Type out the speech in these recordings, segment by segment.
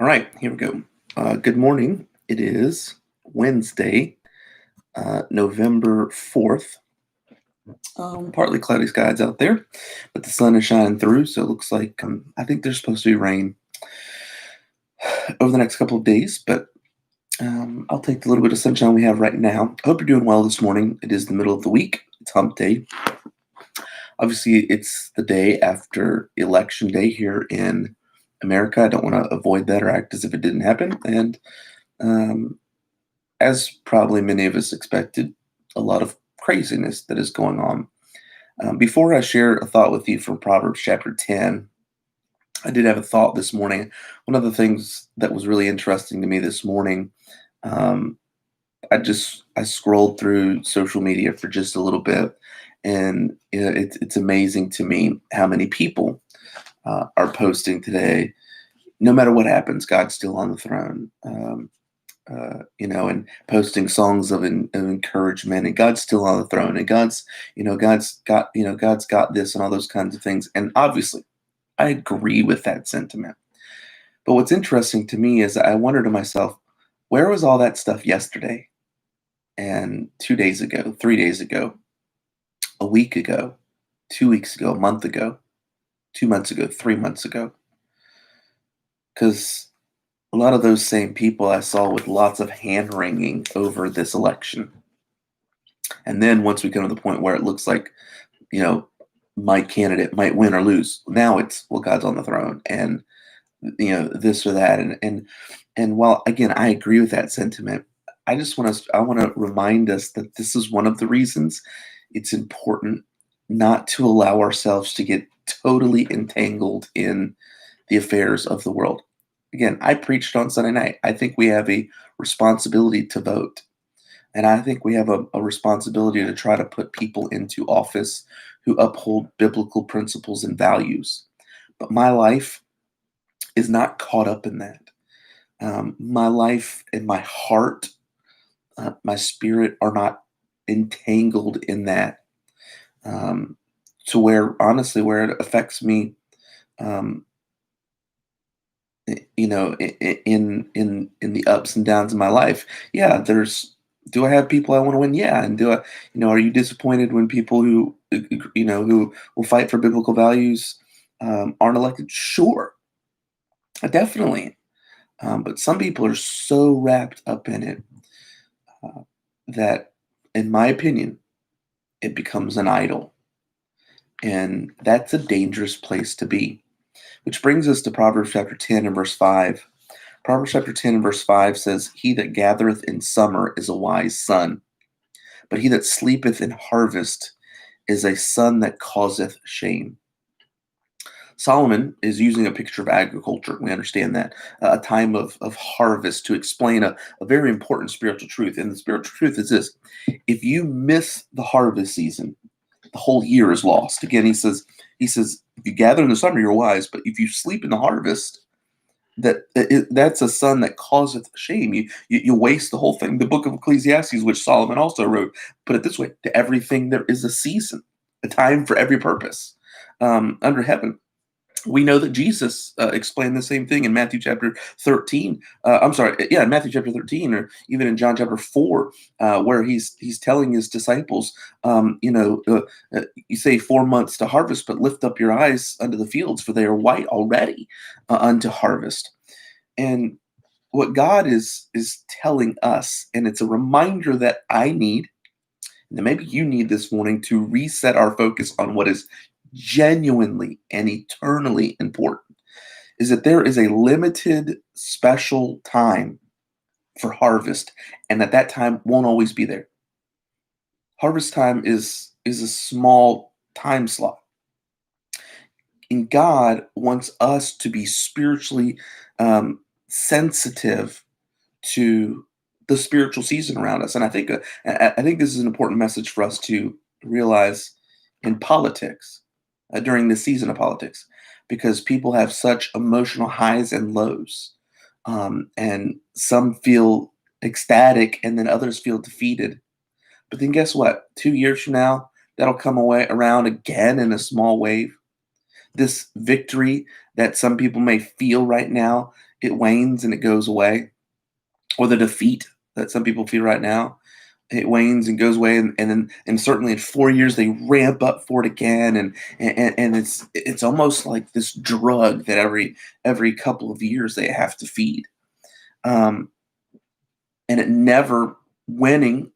All right, here we go. Good morning. It is Wednesday, November 4th. Partly cloudy skies out there, but the sun is shining through, so it looks like I think there's supposed to be rain over the next couple of days, but I'll take the little bit of sunshine we have right now. I hope you're doing well this morning. It is the middle of the week, it's hump day. Obviously, it's the day after Election Day here in America. I don't want to avoid that or act as if it didn't happen. And um, as probably many of us expected, a lot of craziness that is going on. Before I share a thought with you from Proverbs chapter 10, I did have a thought this morning. One of the things that was really interesting to me this morning, um, I scrolled through social media for just a little bit, and it's amazing to me how many people are posting today. No matter what happens, God's still on the throne. And posting songs of encouragement, and God's still on the throne, and God's got this, and all those kinds of things. And obviously, I agree with that sentiment. But what's interesting to me is I wonder to myself, where was all that stuff yesterday, and 2 days ago, 3 days ago, a week ago, 2 weeks ago, a month ago, 2 months ago, 3 months ago? Because a lot of those same people I saw with lots of hand wringing over this election. And then once we come to the point where it looks like, you know, my candidate might win or lose, now it's, well, God's on the throne, and this or that. And while again I agree with that sentiment, I want to remind us that this is one of the reasons it's important not to allow ourselves to get totally entangled in the affairs of the world. Again, I preached on Sunday night. I think we have a responsibility to vote. And I think we have a responsibility to try to put people into office who uphold biblical principles and values. But my life is not caught up in that. My life and my heart, my spirit are not entangled in that, to where, honestly, where it affects me. Um, in the ups and downs of my life. Yeah, do I have people I want to win? Yeah. And are you disappointed when people who will fight for biblical values aren't elected? Sure, definitely. But some people are so wrapped up in it that, in my opinion, it becomes an idol. And that's a dangerous place to be. Which brings us to Proverbs chapter 10 and verse 5. Proverbs chapter 10 and verse 5 says, "He that gathereth in summer is a wise son, but he that sleepeth in harvest is a son that causeth shame." Solomon is using a picture of agriculture. We understand that. A time of harvest to explain a very important spiritual truth. And the spiritual truth is this: if you miss the harvest season, the whole year is lost. Again, he says, if you gather in the summer, you're wise, but if you sleep in the harvest, that's a son that causeth shame. You waste the whole thing. The book of Ecclesiastes, which Solomon also wrote, put it this way: to everything there is a season, a time for every purpose under heaven. We know that Jesus explained the same thing in Matthew chapter 13. In Matthew chapter 13, or even in John chapter 4, where he's telling his disciples, you say 4 months to harvest, but lift up your eyes unto the fields, for they are white already unto harvest. And what God is telling us, and it's a reminder that I need, and that maybe you need this morning, to reset our focus on what is genuinely and eternally important, is that there is a limited special time for harvest, and that time won't always be there. Harvest time is a small time slot, and God wants us to be spiritually sensitive to the spiritual season around us. And I think this is an important message for us to realize in politics, during the season of politics, because people have such emotional highs and lows, and some feel ecstatic, and then others feel defeated. But then guess what? 2 years from now, that'll come away around again in a small wave. This victory that some people may feel right now it wanes and it goes away, or the defeat that some people feel right now, it wanes and goes away, and certainly in 4 years they ramp up for it again, and it's almost like this drug that every couple of years they have to feed, um, and it never winning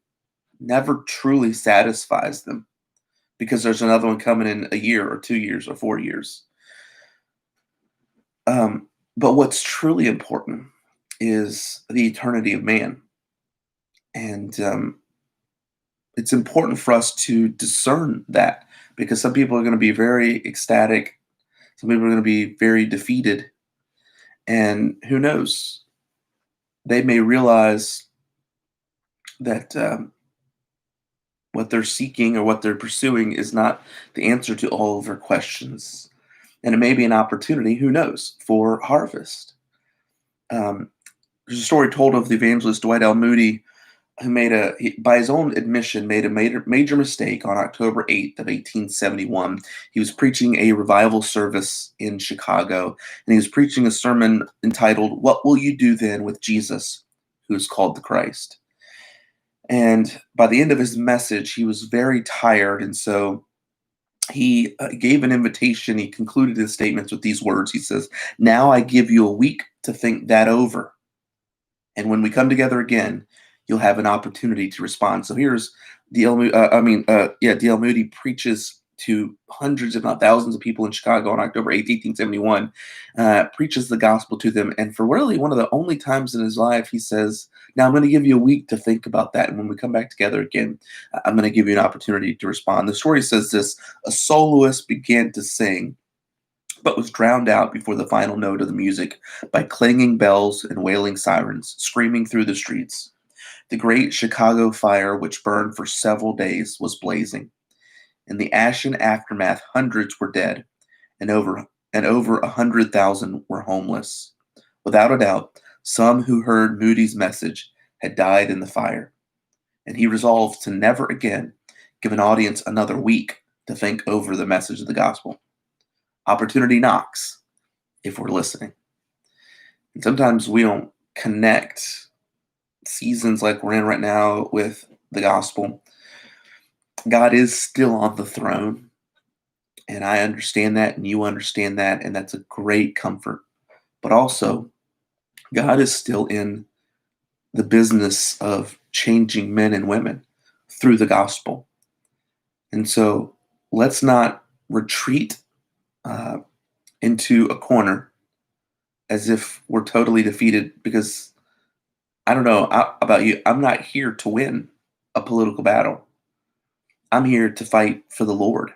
never truly satisfies them because there's another one coming in a year or 2 years or 4 years. But what's truly important is the eternity of man, and it's important for us to discern that because some people are going to be very ecstatic, some people are going to be very defeated, and who knows? They may realize that what they're seeking or what they're pursuing is not the answer to all of their questions, and it may be an opportunity, who knows, for harvest. Um, there's a story told of the evangelist Dwight L. Moody, who by his own admission, made a major mistake on October 8th of 1871. He was preaching a revival service in Chicago, and he was preaching a sermon entitled, "What Will You Do Then with Jesus, who is called the Christ?" And by the end of his message, he was very tired, and so he gave an invitation. He concluded his statements with these words. He says, "Now I give you a week to think that over. And when we come together again, you'll have an opportunity to respond." So here's D.L. Moody preaches to hundreds, if not thousands, of people in Chicago on October 8th, 1871, preaches the gospel to them. And for really one of the only times in his life, he says, "Now I'm going to give you a week to think about that. And when we come back together again, I'm going to give you an opportunity to respond." The story says this: a soloist began to sing, but was drowned out before the final note of the music by clanging bells and wailing sirens screaming through the streets. The great Chicago fire, which burned for several days, was blazing. In the ashen aftermath, hundreds were dead, and over 100,000 were homeless. Without a doubt, some who heard Moody's message had died in the fire, and he resolved to never again give an audience another week to think over the message of the gospel. Opportunity knocks if we're listening. And sometimes we don't connect seasons like we're in right now with the gospel. God is still on the throne, and I understand that, and you understand that, and that's a great comfort. But also, God is still in the business of changing men and women through the gospel. And so let's not retreat uh, into a corner as if we're totally defeated, because I don't know about you, I'm not here to win a political battle. I'm here to fight for the Lord.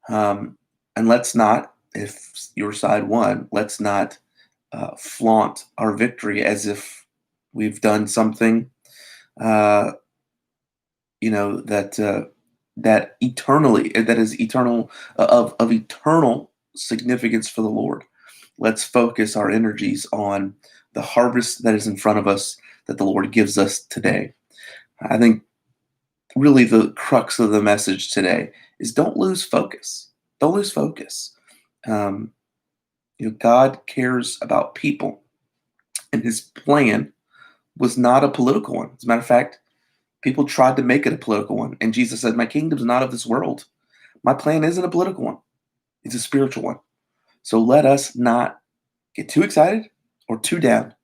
And let's not, if your side won, let's not flaunt our victory as if we've done something, uh, that is eternal, of eternal significance for the Lord. Let's focus our energies on the harvest that is in front of us, that the Lord gives us today. I think really the crux of the message today is don't lose focus. Don't lose focus. Um, God cares about people, and his plan was not a political one. As a matter of fact, people tried to make it a political one. And Jesus said, "My kingdom's not of this world." My plan isn't a political one. It's a spiritual one. So let us not get too excited or too down,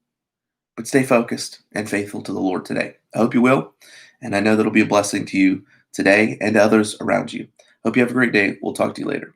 but stay focused and faithful to the Lord today. I hope you will. And I know that'll be a blessing to you today and to others around you. Hope you have a great day. We'll talk to you later.